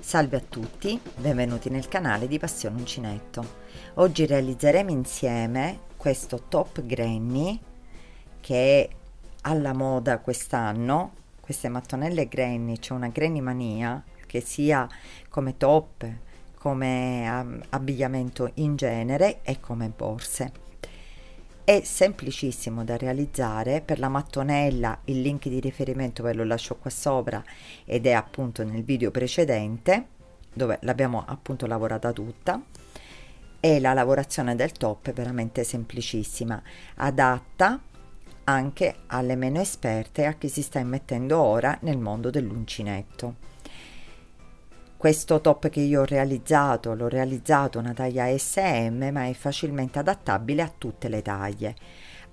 Salve a tutti, benvenuti nel canale di Passione Uncinetto. Oggi realizzeremo insieme questo top granny che è alla moda quest'anno. Queste mattonelle granny, c'è una granny mania che sia come top, come abbigliamento in genere e come borse. È semplicissimo da realizzare. Per la mattonella il link di riferimento ve lo lascio qua sopra ed è appunto nel video precedente dove l'abbiamo appunto lavorata tutta, e la lavorazione del top è veramente semplicissima, adatta anche alle meno esperte, a chi si sta immettendo ora nel mondo dell'uncinetto. Questo top che io l'ho realizzato una taglia SM, ma è facilmente adattabile a tutte le taglie,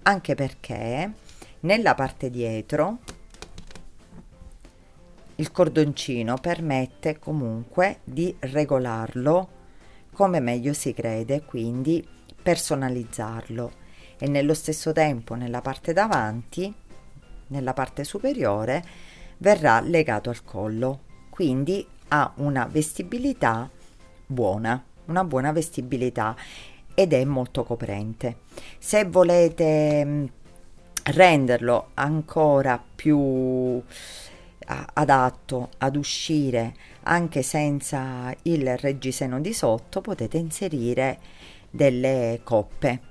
anche perché nella parte dietro il cordoncino permette comunque di regolarlo come meglio si crede, quindi personalizzarlo, e nello stesso tempo nella parte davanti, nella parte superiore, verrà legato al collo, quindi ha una vestibilità buona, una buona vestibilità, ed è molto coprente. Se volete renderlo ancora più adatto ad uscire anche senza il reggiseno di sotto, potete inserire delle coppe.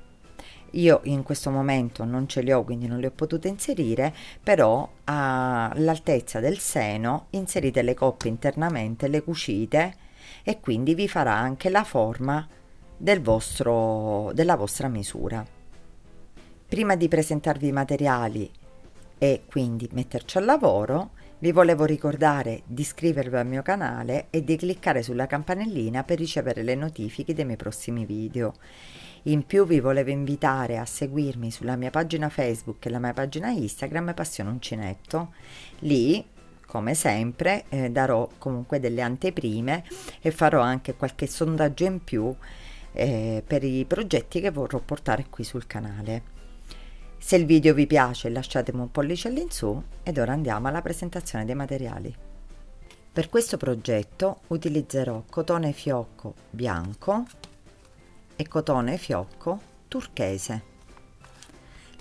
Io in questo momento non ce le ho, quindi non le ho potute inserire, però all'altezza del seno inserite le coppe internamente, le cucite, e quindi vi farà anche la forma della vostra misura. Prima di presentarvi i materiali e quindi metterci al lavoro, vi volevo ricordare di iscrivervi al mio canale e di cliccare sulla campanellina per ricevere le notifiche dei miei prossimi video. In più vi volevo invitare a seguirmi sulla mia pagina Facebook e la mia pagina Instagram Passione Uncinetto. Lì, come sempre, darò comunque delle anteprime e farò anche qualche sondaggio in più per i progetti che vorrò portare qui sul canale. Se il video vi piace, lasciatemi un pollice all'insù, ed ora andiamo alla presentazione dei materiali. Per questo progetto utilizzerò cotone fiocco bianco e cotone fiocco turchese.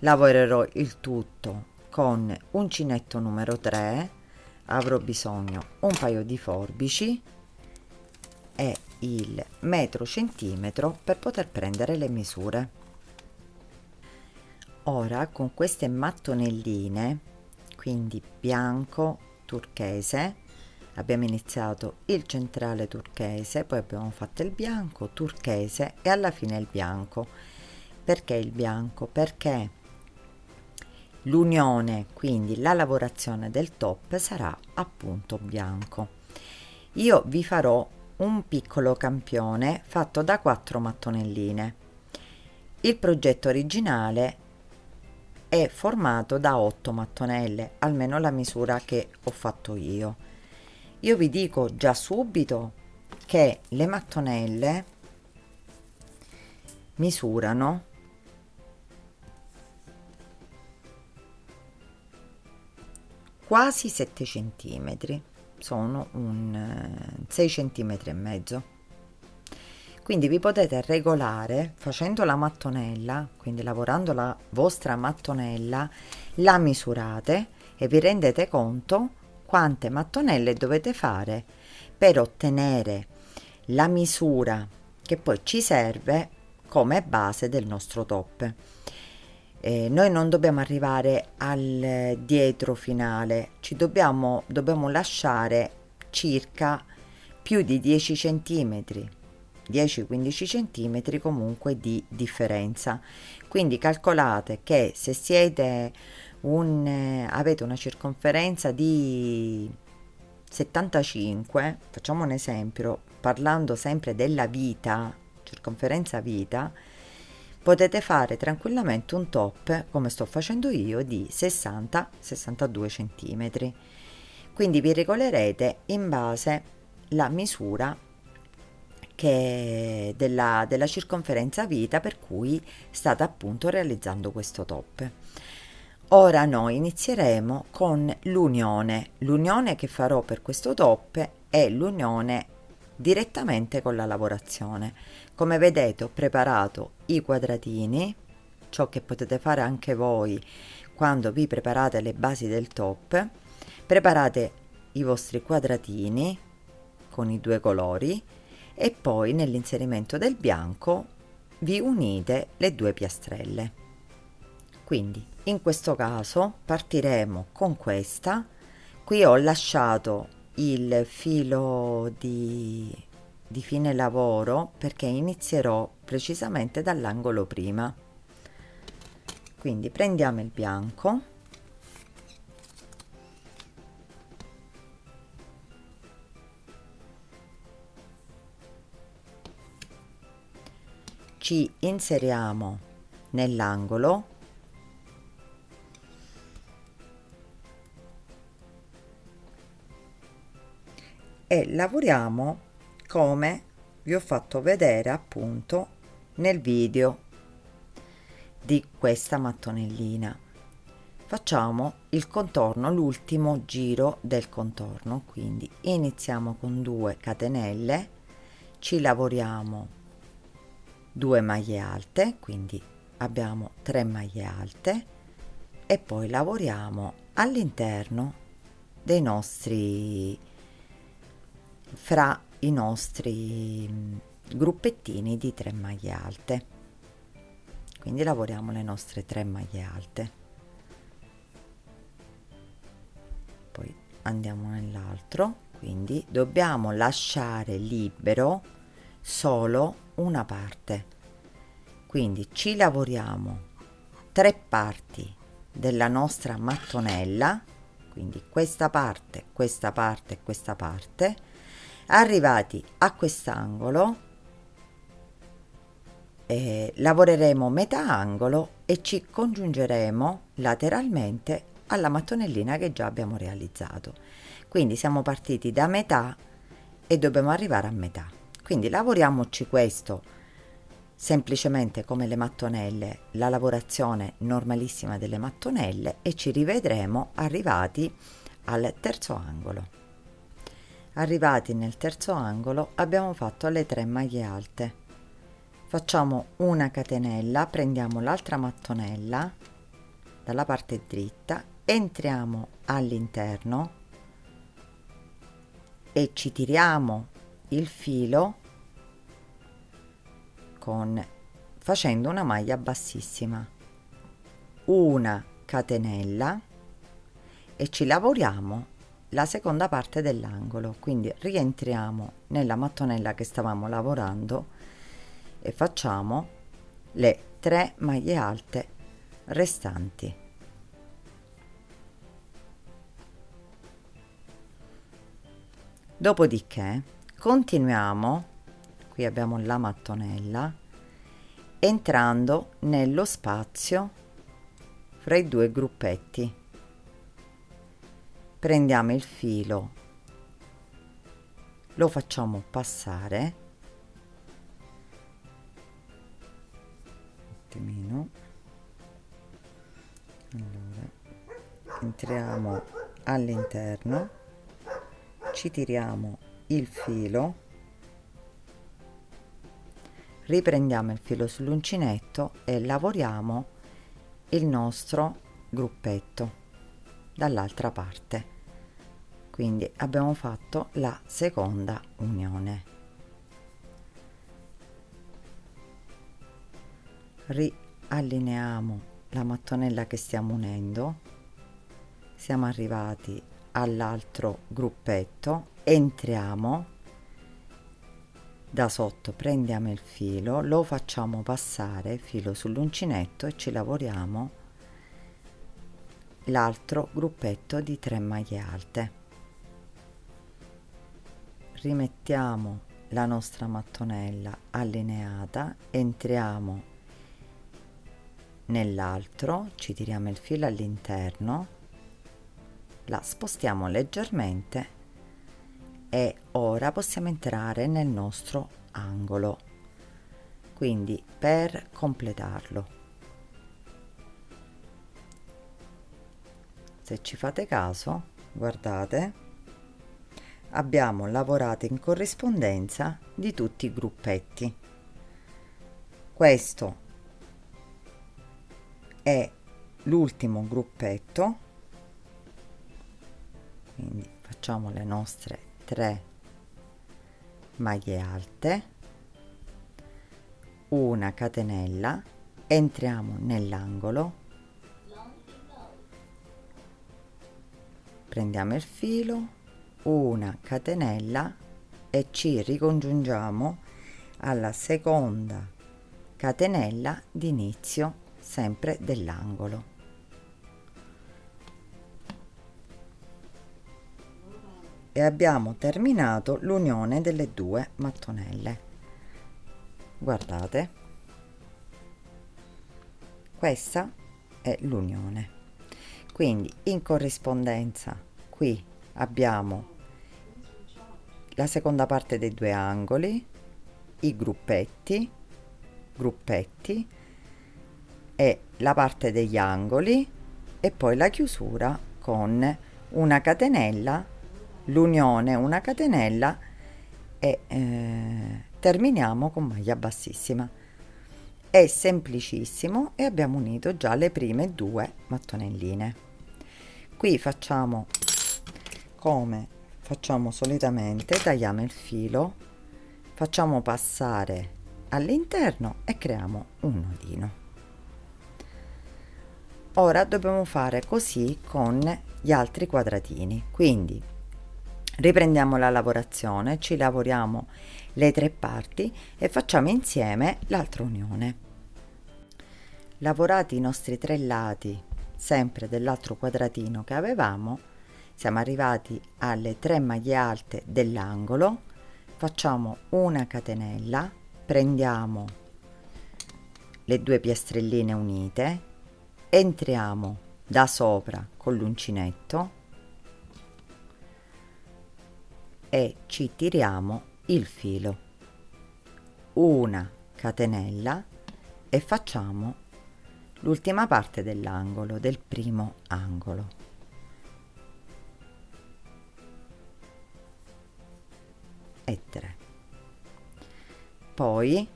Lavorerò il tutto con uncinetto numero 3, avrò bisogno un paio di forbici e il metro centimetro per poter prendere le misure. Ora con queste mattonelline, quindi bianco turchese, abbiamo iniziato il centrale turchese, poi abbiamo fatto il bianco turchese e alla fine il bianco. Perché il bianco? Perché l'unione, quindi la lavorazione del top, sarà appunto bianco. Io vi farò un piccolo campione fatto da 4 mattonelline. Il progetto originale è formato da 8 mattonelle, almeno la misura che ho fatto io. Io vi dico già subito che le mattonelle misurano quasi 7 centimetri, sono un 6 centimetri e mezzo. Quindi vi potete regolare facendo la mattonella, quindi lavorando la vostra mattonella, la misurate e vi rendete conto quante mattonelle dovete fare per ottenere la misura che poi ci serve come base del nostro top. Noi non dobbiamo arrivare al dietro finale, dobbiamo lasciare circa più di 10 centimetri, 10-15 centimetri comunque di differenza. Quindi calcolate che se siete avete una circonferenza di 75, facciamo un esempio, parlando sempre della vita, circonferenza vita, potete fare tranquillamente un top, come sto facendo io, di 60-62 centimetri. Quindi vi regolerete in base alla misura della circonferenza vita per cui state appunto realizzando questo top. Ora noi inizieremo con l'unione che farò per questo top e l'unione direttamente con la lavorazione. Come vedete ho preparato i quadratini, ciò che potete fare anche voi quando vi preparate le basi del top. Preparate i vostri quadratini con i due colori e poi nell'inserimento del bianco vi unite le due piastrelle. Quindi in questo caso partiremo con questa. Qui ho lasciato il filo di fine lavoro perché inizierò precisamente dall'angolo prima. Quindi prendiamo il bianco, ci inseriamo nell'angolo e lavoriamo come vi ho fatto vedere appunto nel video di questa mattonellina. Facciamo il contorno, l'ultimo giro del contorno, quindi iniziamo con 2 catenelle, ci lavoriamo 2 maglie alte, quindi abbiamo 3 maglie alte e poi lavoriamo all'interno dei nostri fra i nostri gruppettini di 3 maglie alte. Quindi lavoriamo le nostre 3 maglie alte, poi andiamo nell'altro, quindi dobbiamo lasciare libero solo una parte, quindi ci lavoriamo 3 parti della nostra mattonella, quindi questa parte, questa parte e questa parte. Arrivati a quest'angolo lavoreremo metà angolo e ci congiungeremo lateralmente alla mattonellina che già abbiamo realizzato. Quindi siamo partiti da metà e dobbiamo arrivare a metà, quindi lavoriamoci questo semplicemente come le mattonelle, la lavorazione normalissima delle mattonelle, e ci rivedremo arrivati al terzo angolo. Arrivati nel terzo angolo abbiamo fatto le 3 maglie alte, facciamo una catenella, prendiamo l'altra mattonella dalla parte dritta, entriamo all'interno e ci tiriamo il filo facendo una maglia bassissima, una catenella e ci lavoriamo la seconda parte dell'angolo, quindi rientriamo nella mattonella che stavamo lavorando e facciamo le 3 maglie alte restanti. Dopodiché continuiamo, qui abbiamo la mattonella, entrando nello spazio fra i due gruppetti. Prendiamo il filo, lo facciamo passare un attimino, allora entriamo all'interno, ci tiriamo il filo, riprendiamo il filo sull'uncinetto e lavoriamo il nostro gruppetto dall'altra parte. Quindi abbiamo fatto la seconda unione. Riallineiamo la mattonella che stiamo unendo, siamo arrivati all'altro gruppetto, entriamo da sotto, prendiamo il filo, lo facciamo passare filo sull'uncinetto e ci lavoriamo l'altro gruppetto di 3 maglie alte. Rimettiamo la nostra mattonella allineata, entriamo nell'altro, ci tiriamo il filo all'interno, la spostiamo leggermente e ora possiamo entrare nel nostro angolo. Quindi per completarlo, se ci fate caso, guardate, abbiamo lavorato in corrispondenza di tutti i gruppetti. Questo è l'ultimo gruppetto, quindi facciamo le nostre 3 maglie alte, una catenella, entriamo nell'angolo, prendiamo il filo, una catenella e ci ricongiungiamo alla seconda catenella d'inizio sempre dell'angolo. E abbiamo terminato l'unione delle 2 mattonelle. Guardate, questa è l'unione. Quindi in corrispondenza qui abbiamo la seconda parte dei 2 angoli, i gruppetti e la parte degli angoli e poi la chiusura con una catenella, l'unione, una catenella e terminiamo con maglia bassissima. È semplicissimo e abbiamo unito già le prime 2 mattonelline. Qui facciamo come facciamo solitamente, tagliamo il filo, facciamo passare all'interno e creiamo un nodino. Ora dobbiamo fare così con gli altri quadratini, quindi riprendiamo la lavorazione, ci lavoriamo le 3 parti e facciamo insieme l'altra unione. Lavorati i nostri 3 lati sempre dell'altro quadratino che avevamo, siamo arrivati alle 3 maglie alte dell'angolo, facciamo una catenella, prendiamo le 2 piastrelline unite, entriamo da sopra con l'uncinetto e ci tiriamo il filo, una catenella e facciamo l'ultima parte dell'angolo, del primo angolo. E 3. Poi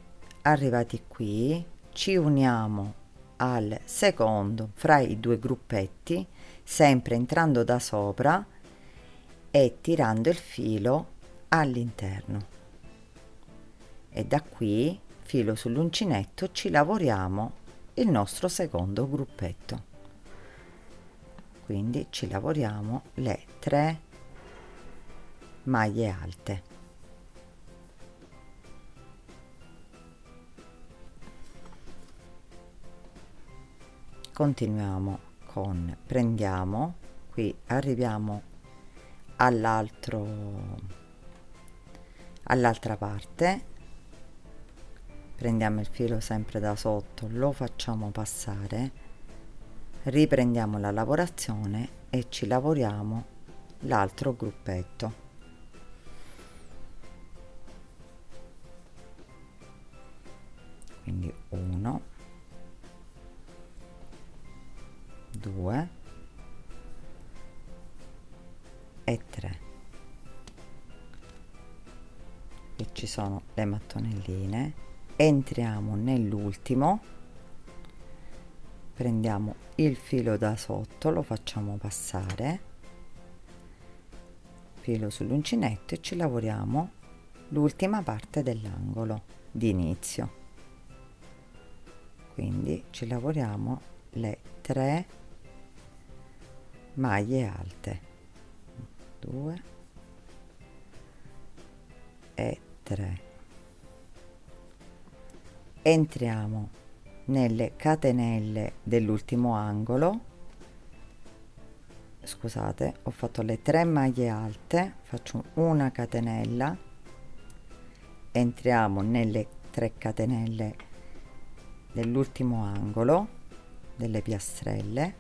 arrivati qui ci uniamo al secondo fra i 2 gruppetti, sempre entrando da sopra e tirando il filo all'interno, e da qui filo sull'uncinetto ci lavoriamo il nostro secondo gruppetto, quindi ci lavoriamo le 3 maglie alte. Continuiamo con prendiamo, qui arriviamo all'altra parte, prendiamo il filo sempre da sotto, lo facciamo passare, riprendiamo la lavorazione e ci lavoriamo l'altro gruppetto. Quindi 1, 2 e 3. Qui ci sono le mattonelline, entriamo nell'ultimo, prendiamo il filo da sotto, lo facciamo passare, filo sull'uncinetto e ci lavoriamo l'ultima parte dell'angolo di inizio, quindi ci lavoriamo le 3 maglie alte, 2 e 3, entriamo nelle catenelle dell'ultimo angolo, scusate, ho fatto le 3 maglie alte, faccio una catenella, entriamo nelle 3 catenelle dell'ultimo angolo delle piastrelle,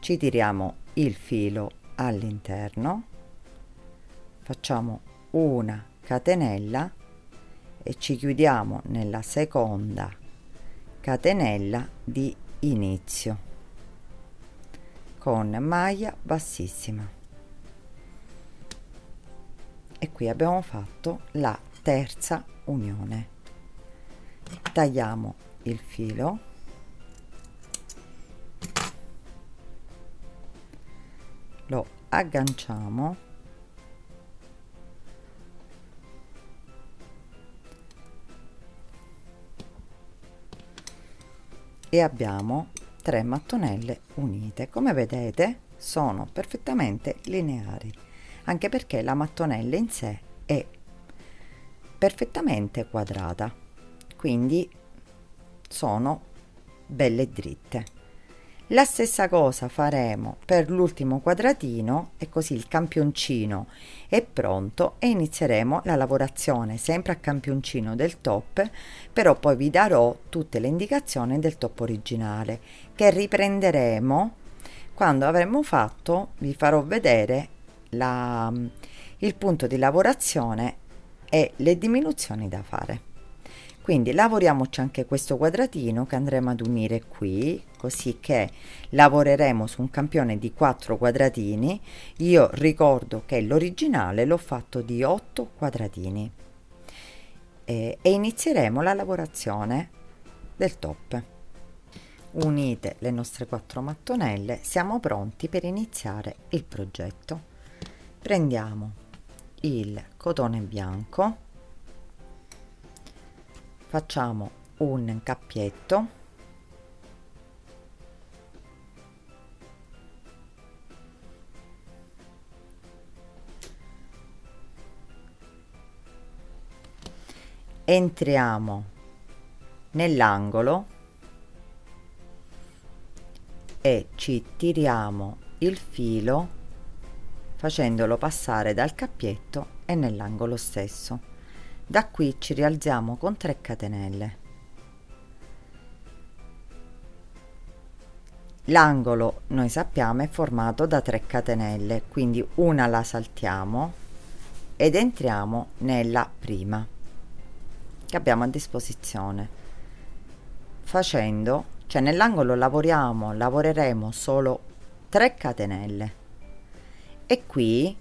ci tiriamo il filo all'interno, facciamo una catenella e ci chiudiamo nella seconda catenella di inizio con maglia bassissima. e qui abbiamo fatto la terza unione. Tagliamo il filo, lo agganciamo e abbiamo 3 mattonelle unite. Come vedete sono perfettamente lineari, anche perché la mattonella in sé è perfettamente quadrata, quindi sono belle dritte. La stessa cosa faremo per l'ultimo quadratino e così il campioncino è pronto e inizieremo la lavorazione sempre a campioncino del top, però poi vi darò tutte le indicazioni del top originale che riprenderemo quando avremo fatto. Vi farò vedere il punto di lavorazione e le diminuzioni da fare. Quindi lavoriamoci anche questo quadratino che andremo ad unire qui, così che lavoreremo su un campione di 4 quadratini. Io ricordo che l'originale l'ho fatto di 8 quadratini e inizieremo la lavorazione del top. Unite le nostre 4 mattonelle, siamo pronti per iniziare il progetto. Prendiamo il cotone bianco, facciamo un cappietto, entriamo nell'angolo e ci tiriamo il filo facendolo passare dal cappietto e nell'angolo stesso. Da qui ci rialziamo con 3 catenelle. L'angolo, noi sappiamo, è formato da 3 catenelle, quindi una la saltiamo ed entriamo nella prima che abbiamo a disposizione. Cioè nell'angolo lavoreremo solo 3 catenelle e qui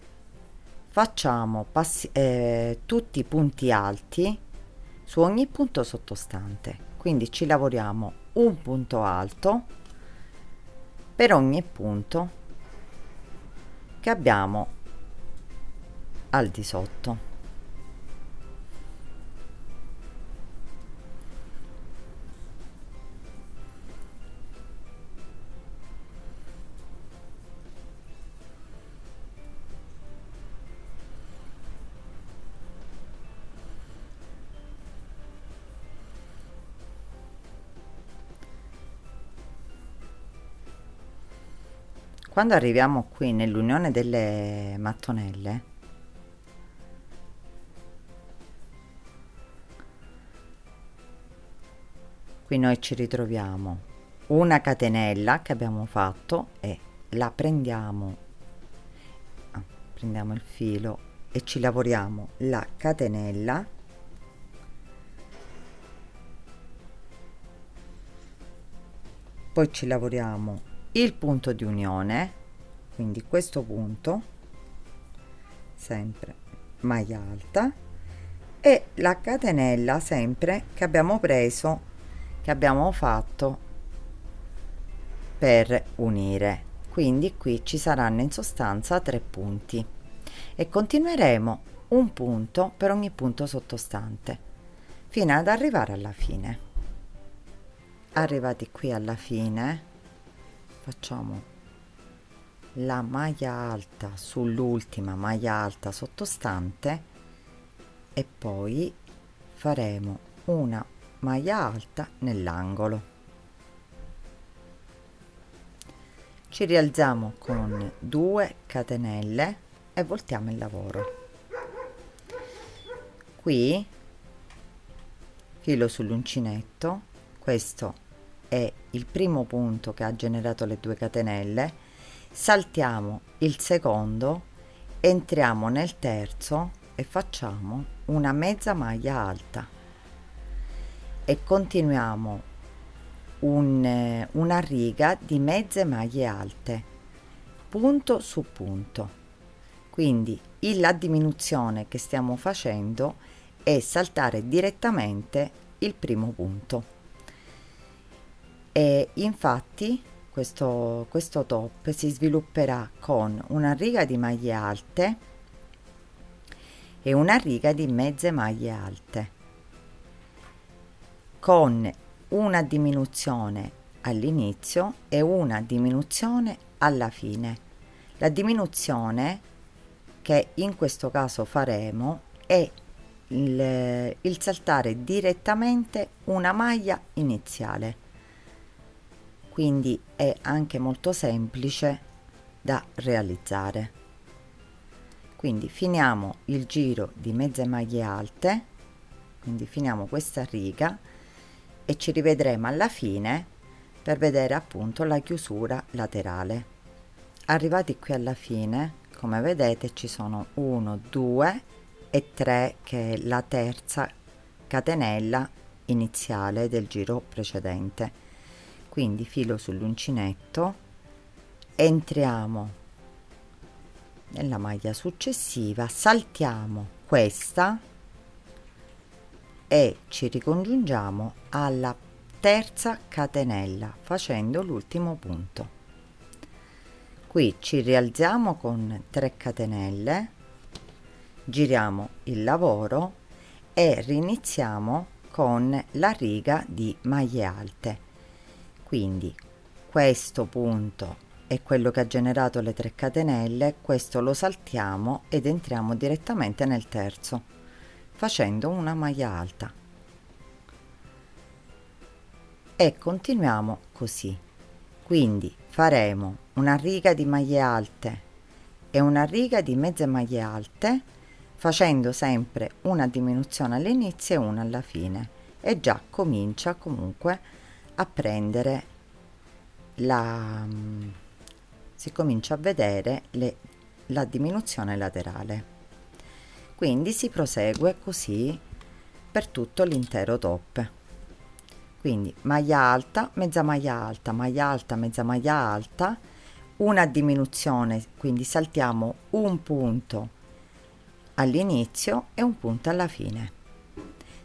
facciamo tutti i punti alti su ogni punto sottostante, quindi ci lavoriamo un punto alto per ogni punto che abbiamo al di sotto. Quando arriviamo qui nell'unione delle mattonelle, qui noi ci ritroviamo una catenella che abbiamo fatto e la prendiamo il filo e ci lavoriamo la catenella, poi ci lavoriamo il punto di unione, quindi questo punto, sempre maglia alta, e la catenella sempre che abbiamo preso, che abbiamo fatto per unire. Quindi qui ci saranno in sostanza 3 punti e continueremo un punto per ogni punto sottostante fino ad arrivare alla fine. Arrivati qui alla fine facciamo la maglia alta sull'ultima maglia alta sottostante e poi faremo una maglia alta nell'angolo. Ci rialziamo con 2 catenelle e voltiamo il lavoro. Qui filo sull'uncinetto, questo è il primo punto che ha generato le 2 catenelle, saltiamo il secondo, entriamo nel terzo e facciamo una mezza maglia alta e continuiamo una riga di mezze maglie alte, punto su punto, Quindi la diminuzione che stiamo facendo è saltare direttamente il primo punto. E infatti questo top si svilupperà con una riga di maglie alte e una riga di mezze maglie alte, con una diminuzione all'inizio e una diminuzione alla fine. La diminuzione che in questo caso faremo è il saltare direttamente una maglia iniziale, quindi è anche molto semplice da realizzare. Quindi finiamo il giro di mezze maglie alte, quindi finiamo questa riga e ci rivedremo alla fine per vedere appunto la chiusura laterale. Arrivati qui alla fine, come vedete, ci sono 1, 2 e 3, che è la terza catenella iniziale del giro precedente. Quindi filo sull'uncinetto, entriamo nella maglia successiva, saltiamo questa e ci ricongiungiamo alla terza catenella facendo l'ultimo punto. Qui ci rialziamo con 3 catenelle, giriamo il lavoro e riniziamo con la riga di maglie alte. Quindi questo punto è quello che ha generato le 3 catenelle, questo lo saltiamo ed entriamo direttamente nel terzo facendo una maglia alta e continuiamo così. Quindi faremo una riga di maglie alte e una riga di mezze maglie alte facendo sempre una diminuzione all'inizio e una alla fine, e già comincia comunque a prendere si comincia a vedere la diminuzione laterale. Quindi si prosegue così per tutto l'intero top. Quindi maglia alta, mezza maglia alta, maglia alta, mezza maglia alta, una diminuzione, quindi saltiamo un punto all'inizio e un punto alla fine,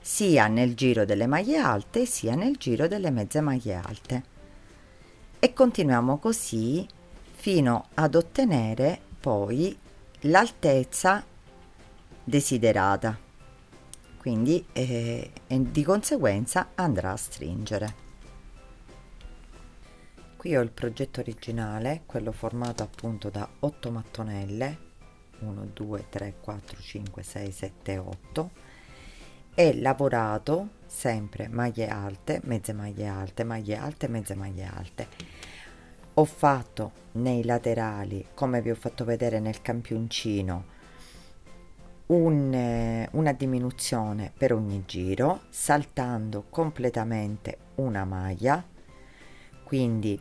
sia nel giro delle maglie alte sia nel giro delle mezze maglie alte, e continuiamo così fino ad ottenere poi l'altezza desiderata, quindi di conseguenza andrà a stringere. Qui ho il progetto originale, quello formato appunto da 8 mattonelle, 1 2 3 4 5 6 7 8, e lavorato sempre maglie alte, mezze maglie alte, maglie alte, mezze maglie alte. Ho fatto nei laterali, come vi ho fatto vedere nel campioncino, una diminuzione per ogni giro, saltando completamente una maglia. Quindi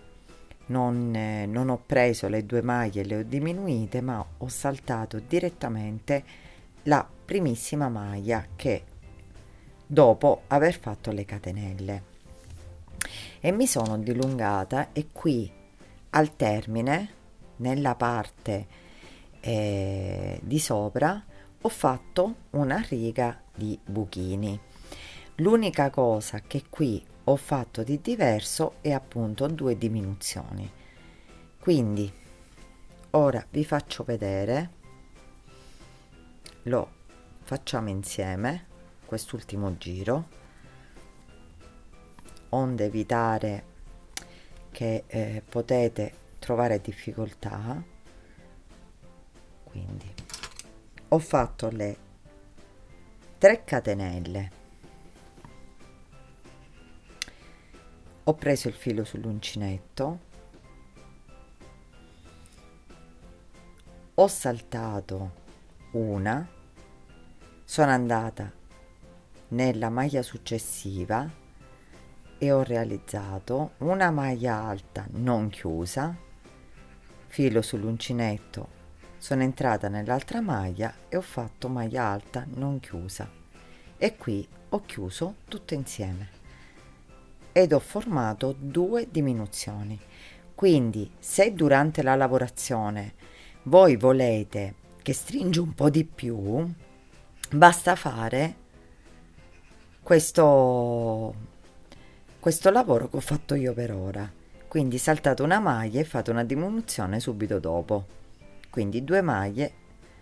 non ho preso le 2 maglie e le ho diminuite, ma ho saltato direttamente la primissima maglia che dopo aver fatto le catenelle, e mi sono dilungata, e qui al termine, nella parte di sopra, ho fatto una riga di buchini. L'unica cosa che qui ho fatto di diverso è appunto 2 diminuzioni. Quindi ora vi faccio vedere, lo facciamo insieme quest'ultimo giro, onde evitare che potete trovare difficoltà. Quindi ho fatto le 3 catenelle, ho preso il filo sull'uncinetto, ho saltato una, sono andata nella maglia successiva e ho realizzato una maglia alta non chiusa, filo sull'uncinetto, sono entrata nell'altra maglia e ho fatto maglia alta non chiusa, e qui ho chiuso tutto insieme ed ho formato 2 diminuzioni. Quindi se durante la lavorazione voi volete che stringe un po' di più, basta fare questo lavoro che ho fatto io per ora. Quindi saltate una maglia e fate una diminuzione subito dopo. Quindi 2 maglie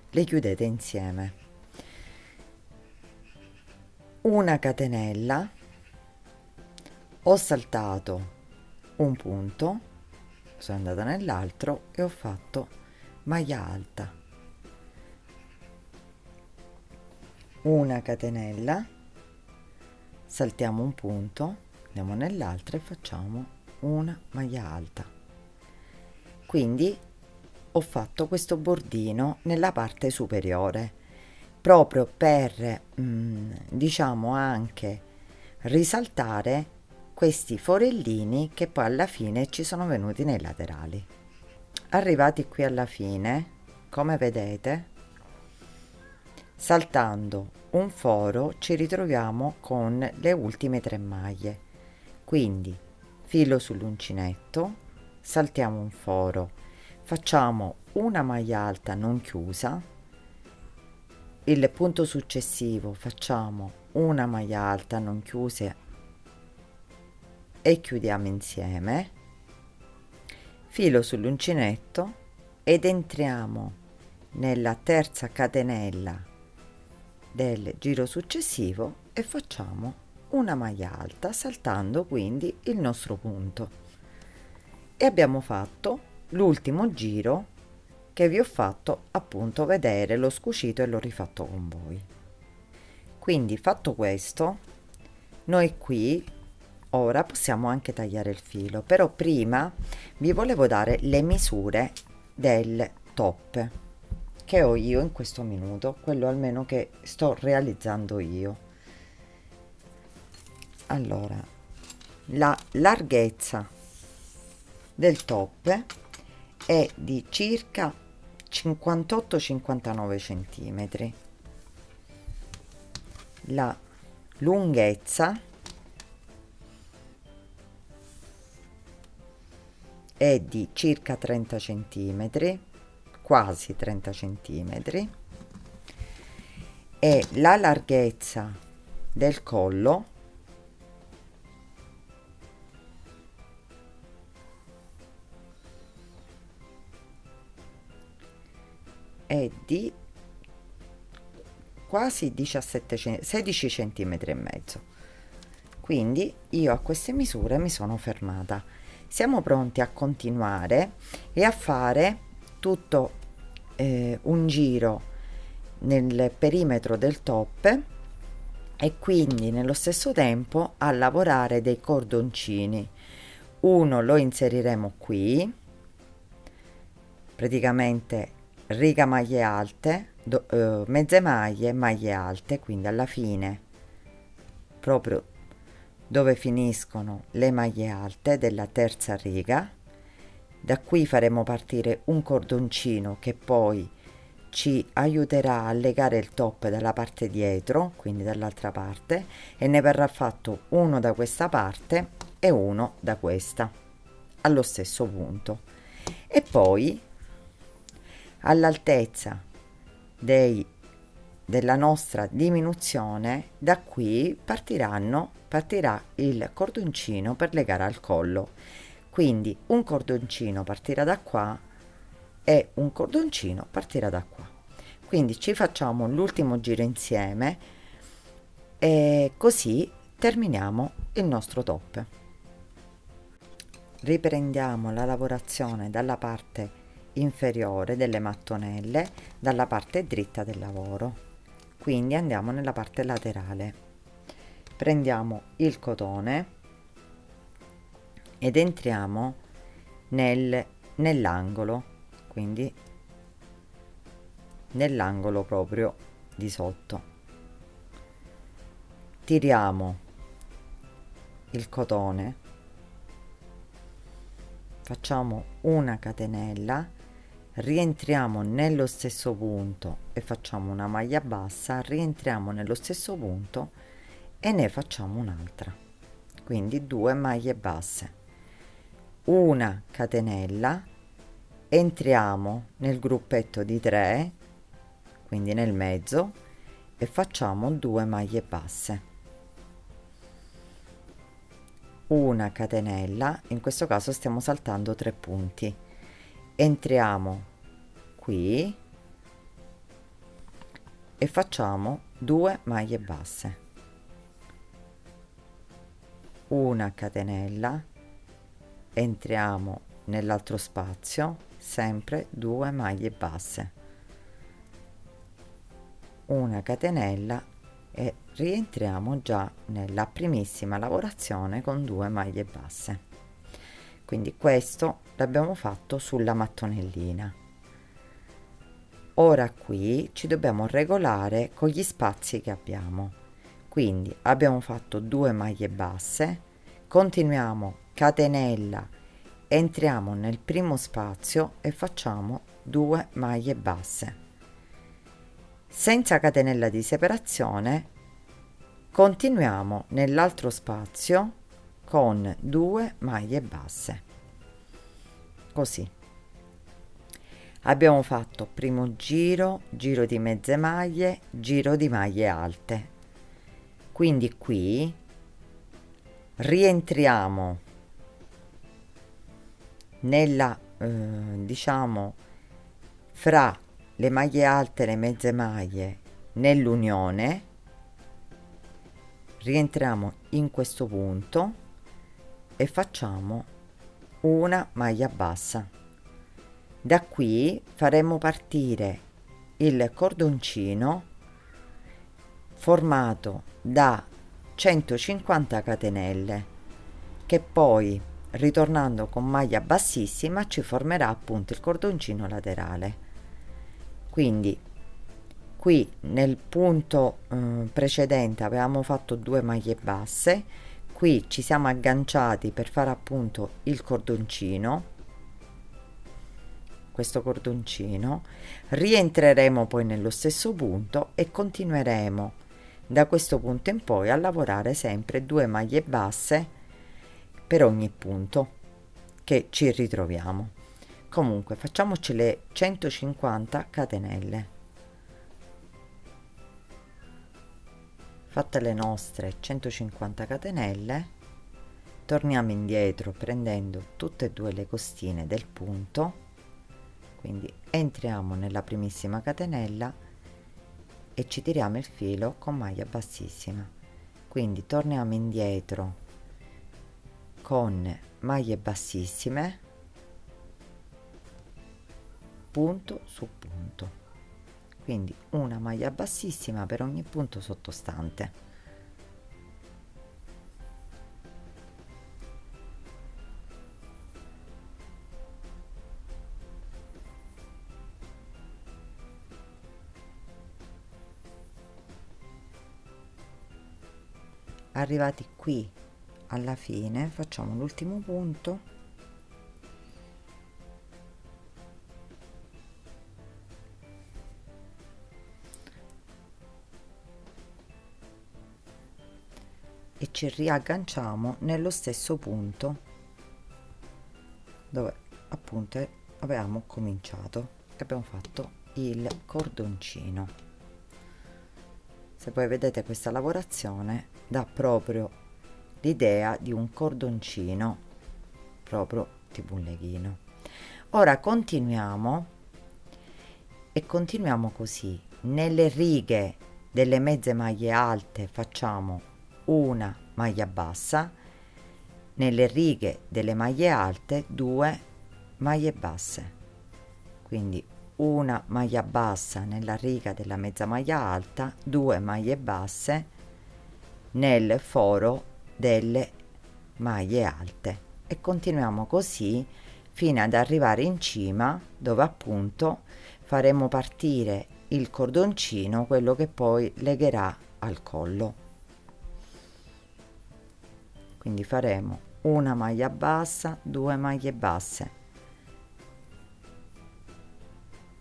le chiudete insieme. Una catenella, ho saltato un punto, sono andata nell'altro e ho fatto maglia alta. Una catenella, saltiamo un punto, andiamo nell'altra e facciamo una maglia alta. Quindi ho fatto questo bordino nella parte superiore proprio per diciamo anche risaltare questi forellini che poi alla fine ci sono venuti nei laterali. Arrivati qui alla fine, come vedete, saltando un foro ci ritroviamo con le ultime 3 maglie. Quindi filo sull'uncinetto, saltiamo un foro, facciamo una maglia alta non chiusa, il punto successivo facciamo una maglia alta non chiusa e chiudiamo insieme, filo sull'uncinetto ed entriamo nella terza catenella del giro successivo e facciamo una maglia alta saltando quindi il nostro punto e abbiamo fatto l'ultimo giro che vi ho fatto appunto vedere, l'ho scucito e l'ho rifatto con voi. Quindi fatto questo, noi qui ora possiamo anche tagliare il filo, però prima vi volevo dare le misure del top che ho io in questo minuto, quello almeno che sto realizzando io. Allora, la larghezza del top è di circa 58-59 cm, la lunghezza è di circa 30 cm, quasi 30 cm, e la larghezza del collo è di quasi 16 cm e mezzo. Quindi io a queste misure mi sono fermata. Siamo pronti a continuare e a fare tutto un giro nel perimetro del top e quindi nello stesso tempo a lavorare dei cordoncini. Uno lo inseriremo qui, praticamente riga maglie alte, mezze maglie alte, quindi alla fine proprio dove finiscono le maglie alte della terza riga. Da qui faremo partire un cordoncino che poi ci aiuterà a legare il top dalla parte dietro, quindi dall'altra parte, e ne verrà fatto uno da questa parte e uno da questa allo stesso punto. E poi all'altezza della nostra diminuzione, da qui partirà il cordoncino per legare al collo. Quindi un cordoncino partirà da qua e un cordoncino partirà da qua. Quindi ci facciamo l'ultimo giro insieme e così terminiamo il nostro top. Riprendiamo la lavorazione dalla parte inferiore delle mattonelle, dalla parte dritta del lavoro. Quindi andiamo nella parte laterale, prendiamo il cotone ed entriamo nell'angolo, quindi nell'angolo proprio di sotto. Tiriamo il cotone, facciamo una catenella, rientriamo nello stesso punto e facciamo una maglia bassa, rientriamo nello stesso punto e ne facciamo un'altra, quindi 2 maglie basse, una catenella, entriamo nel gruppetto di 3 quindi nel mezzo, e facciamo 2 maglie basse, una catenella. In questo caso stiamo saltando 3 punti, entriamo qui e facciamo 2 maglie basse, una catenella, entriamo nell'altro spazio, sempre 2 maglie basse, una catenella e rientriamo già nella primissima lavorazione con 2 maglie basse. Quindi questo l'abbiamo fatto sulla mattonellina. Ora qui ci dobbiamo regolare con gli spazi che abbiamo, quindi abbiamo fatto 2 maglie basse, continuiamo catenella, entriamo nel primo spazio e facciamo 2 maglie basse. Senza catenella di separazione continuiamo nell'altro spazio con 2 maglie basse, così. Abbiamo fatto primo giro, giro di mezze maglie, giro di maglie alte, quindi qui rientriamo nella diciamo fra le maglie alte e le mezze maglie, nell'unione, rientriamo in questo punto e facciamo una maglia bassa. Da qui faremo partire il cordoncino formato da 150 catenelle, che poi, ritornando con maglia bassissima, ci formerà appunto il cordoncino laterale. Quindi qui nel punto precedente avevamo fatto 2 maglie basse, qui ci siamo agganciati per fare appunto il cordoncino, questo cordoncino, rientreremo poi nello stesso punto e continueremo da questo punto in poi a lavorare sempre 2 maglie basse per ogni punto che ci ritroviamo. Comunque facciamoci le 150 catenelle. Fatte le nostre 150 catenelle, torniamo indietro prendendo tutte e due le costine del punto, quindi entriamo nella primissima catenella e ci tiriamo il filo con maglia bassissima, quindi torniamo indietro con maglie bassissime, punto su punto, quindi una maglia bassissima per ogni punto sottostante. Arrivati qui alla fine facciamo l'ultimo punto e ci riagganciamo nello stesso punto dove appunto avevamo cominciato e abbiamo fatto il cordoncino. Se voi vedete, questa lavorazione dà proprio l'idea di un cordoncino, proprio tipo un leghino. Ora continuiamo e continuiamo così. Nelle righe delle mezze maglie alte facciamo una maglia bassa, nelle righe delle maglie alte 2 maglie basse, quindi una maglia bassa nella riga della mezza maglia alta, 2 maglie basse nel foro delle maglie alte e continuiamo così fino ad arrivare in cima, dove appunto faremo partire il cordoncino, quello che poi legherà al collo. Quindi faremo una maglia bassa, 2 maglie basse,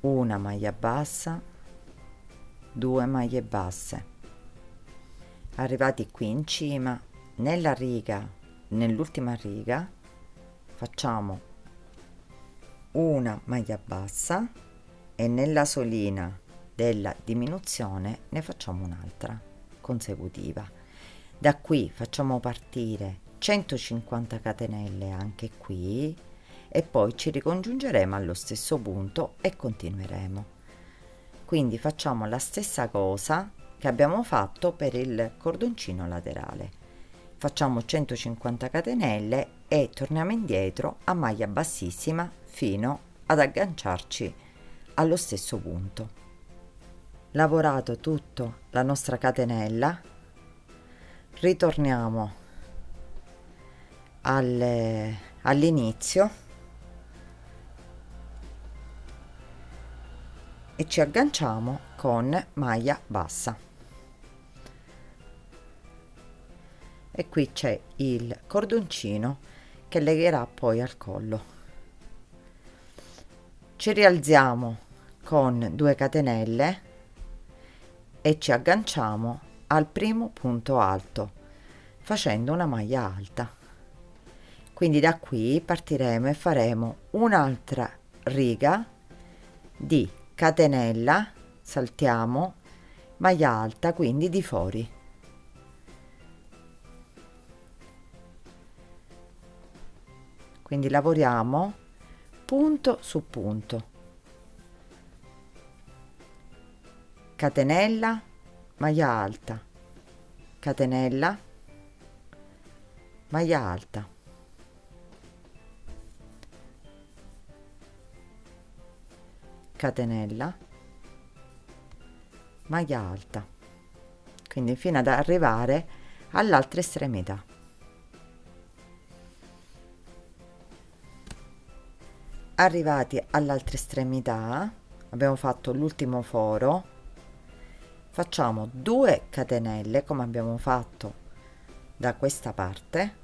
una maglia bassa, 2 maglie basse. Arrivati qui in cima, nella riga, nell'ultima riga, facciamo una maglia bassa e nella solina della diminuzione ne facciamo un'altra consecutiva. Da qui facciamo partire 150 catenelle anche qui e poi ci ricongiungeremo allo stesso punto e continueremo. Quindi facciamo la stessa cosa che abbiamo fatto per il cordoncino laterale. Facciamo 150 catenelle e torniamo indietro a maglia bassissima fino ad agganciarci allo stesso punto. Lavorato tutto la nostra catenella, ritorniamo all'inizio e ci agganciamo con maglia bassa. E qui c'è il cordoncino che legherà poi al collo. Ci rialziamo con 2 catenelle e ci agganciamo al primo punto alto facendo una maglia alta. Quindi da qui partiremo e faremo un'altra riga di catenella, saltiamo, maglia alta, quindi di fuori. Quindi lavoriamo punto su punto, catenella, maglia alta, catenella, maglia alta, catenella, maglia alta, quindi fino ad arrivare all'altra estremità. Arrivati all'altra estremità, abbiamo fatto l'ultimo foro, facciamo 2 catenelle come abbiamo fatto da questa parte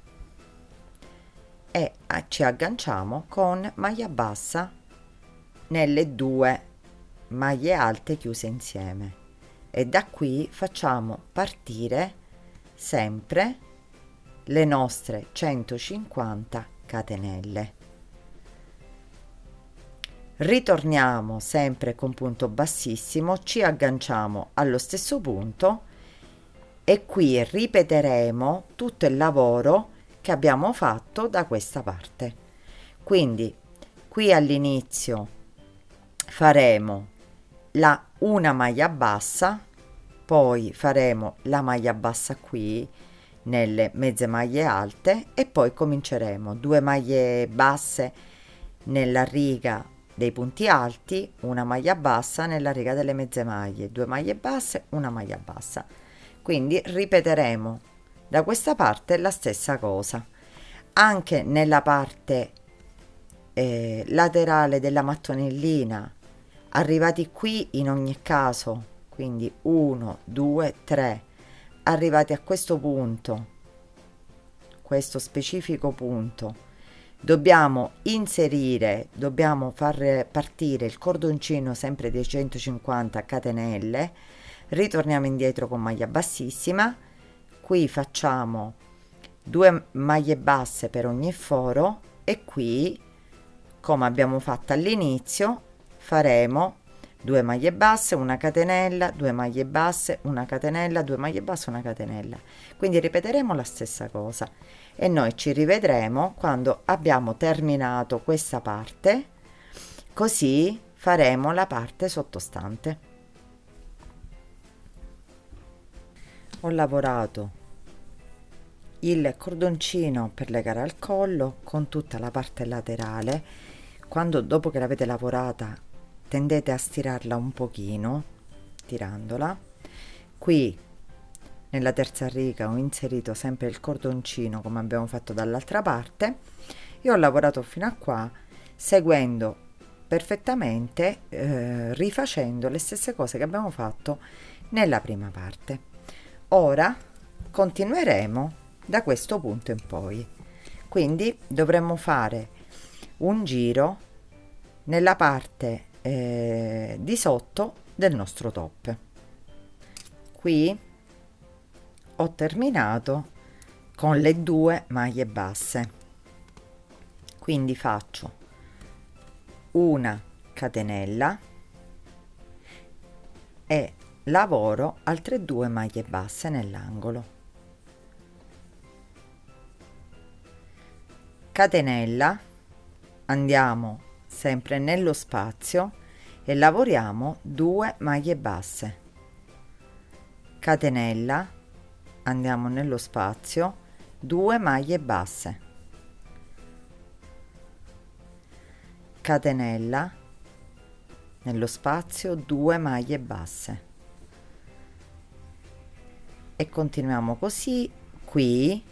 e ci agganciamo con maglia bassa nelle 2 maglie alte chiuse insieme e da qui facciamo partire sempre le nostre 150 catenelle. Ritorniamo sempre con punto bassissimo, ci agganciamo allo stesso punto e qui ripeteremo tutto il lavoro che abbiamo fatto da questa parte. Quindi qui all'inizio faremo una maglia bassa, poi faremo la maglia bassa qui nelle mezze maglie alte e poi cominceremo 2 maglie basse nella riga dei punti alti, una maglia bassa nella riga delle mezze maglie, 2 maglie basse, una maglia bassa. Quindi ripeteremo da questa parte la stessa cosa. Anche nella parte laterale della mattonellina, arrivati qui in ogni caso, quindi 1, 2, 3, arrivati a questo punto, questo specifico punto, dobbiamo far partire il cordoncino sempre dei 150 catenelle, ritorniamo indietro con maglia bassissima, qui facciamo 2 maglie basse per ogni foro e qui, come abbiamo fatto all'inizio, faremo 2 maglie basse, una catenella, 2 maglie basse, una catenella, 2 maglie basse, una catenella. Quindi ripeteremo la stessa cosa e noi ci rivedremo quando abbiamo terminato questa parte, così faremo la parte sottostante. Ho lavorato il cordoncino per legare al collo con tutta la parte laterale. Quando dopo che l'avete lavorata tendete a stirarla un pochino, tirandola. Qui nella terza riga ho inserito sempre il cordoncino come abbiamo fatto dall'altra parte e ho lavorato fino a qua seguendo perfettamente, rifacendo le stesse cose che abbiamo fatto nella prima parte. Ora continueremo da questo punto in poi, quindi dovremmo fare un giro nella parte di sotto del nostro top. Qui ho terminato con le 2 maglie basse, quindi faccio una catenella, e lavoro altre 2 maglie basse nell'angolo, catenella, andiamo sempre nello spazio e lavoriamo 2 maglie basse, catenella, andiamo nello spazio, 2 maglie basse, catenella, nello spazio 2 maglie basse e continuiamo così. Qui,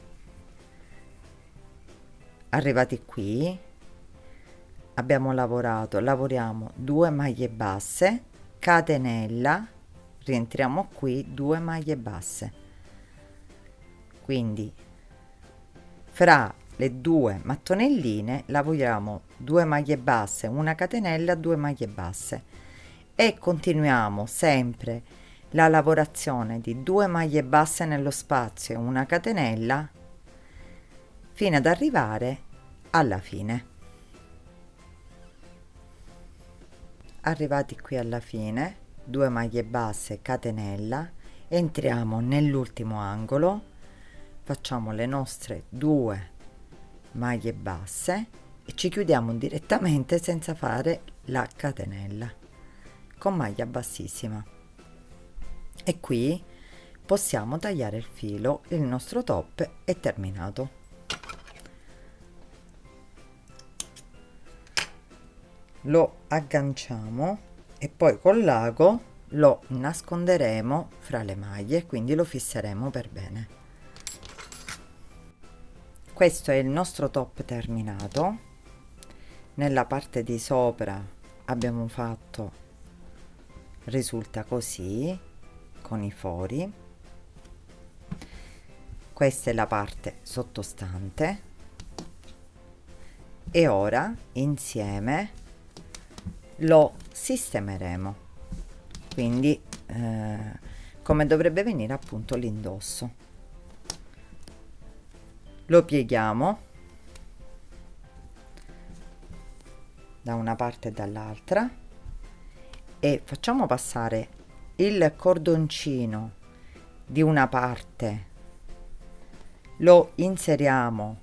arrivati qui, abbiamo lavoriamo 2 maglie basse, catenella, rientriamo qui, 2 maglie basse, quindi fra le 2 mattonelline lavoriamo 2 maglie basse, una catenella, 2 maglie basse e continuiamo sempre la lavorazione di 2 maglie basse nello spazio e una catenella fino ad arrivare alla fine. Arrivati qui alla fine, 2 maglie basse, catenella, entriamo nell'ultimo angolo, facciamo le nostre 2 maglie basse e ci chiudiamo direttamente senza fare la catenella con maglia bassissima e qui possiamo tagliare il filo. Il nostro top è terminato. Lo agganciamo e poi col l'ago lo nasconderemo fra le maglie, quindi lo fisseremo per bene. Questo è il nostro top terminato. Nella parte di sopra abbiamo fatto, risulta così con i fori. Questa è la parte sottostante e ora insieme lo sistemeremo, quindi come dovrebbe venire appunto l'indosso. Lo pieghiamo da una parte e dall'altra e facciamo passare il cordoncino di una parte, lo inseriamo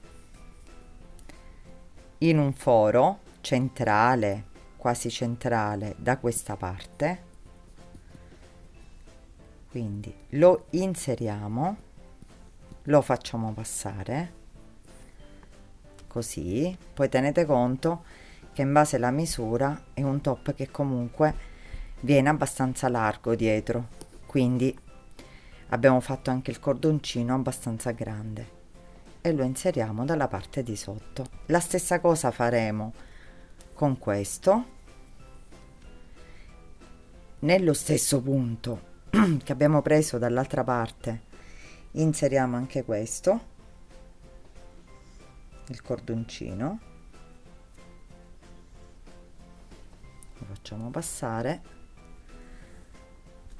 in un foro centrale, quasi centrale da questa parte, quindi lo inseriamo, lo facciamo passare così. Poi tenete conto che in base alla misura è un top che comunque viene abbastanza largo dietro, quindi abbiamo fatto anche il cordoncino abbastanza grande e lo inseriamo dalla parte di sotto. La stessa cosa faremo con questo, nello stesso punto che abbiamo preso dall'altra parte inseriamo anche questo, il cordoncino, lo facciamo passare,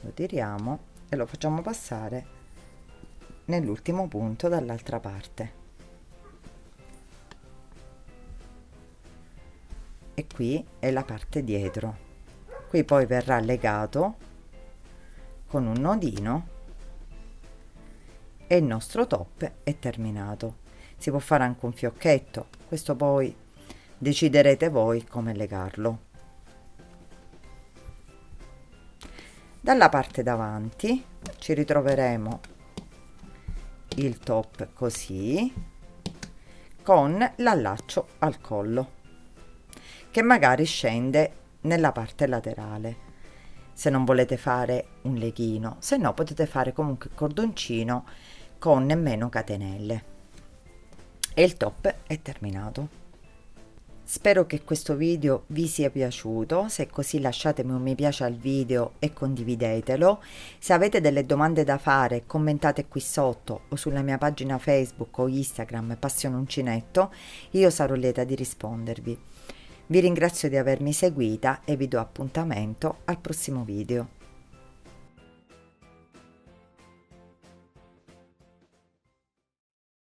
lo tiriamo e lo facciamo passare nell'ultimo punto dall'altra parte e qui è la parte dietro. Qui poi verrà legato con un nodino e il nostro top è terminato. Si può fare anche un fiocchetto, questo poi deciderete voi come legarlo. Dalla parte davanti ci ritroveremo il top così, con l'allaccio al collo che magari scende nella parte laterale se non volete fare un leghino, se no potete fare comunque il cordoncino con nemmeno catenelle e il top è terminato. Spero che questo video vi sia piaciuto, se è così lasciatemi un mi piace al video e condividetelo. Se avete delle domande da fare commentate qui sotto o sulla mia pagina Facebook o Instagram Passione Uncinetto, io sarò lieta di rispondervi. Vi ringrazio di avermi seguita e vi do appuntamento al prossimo video.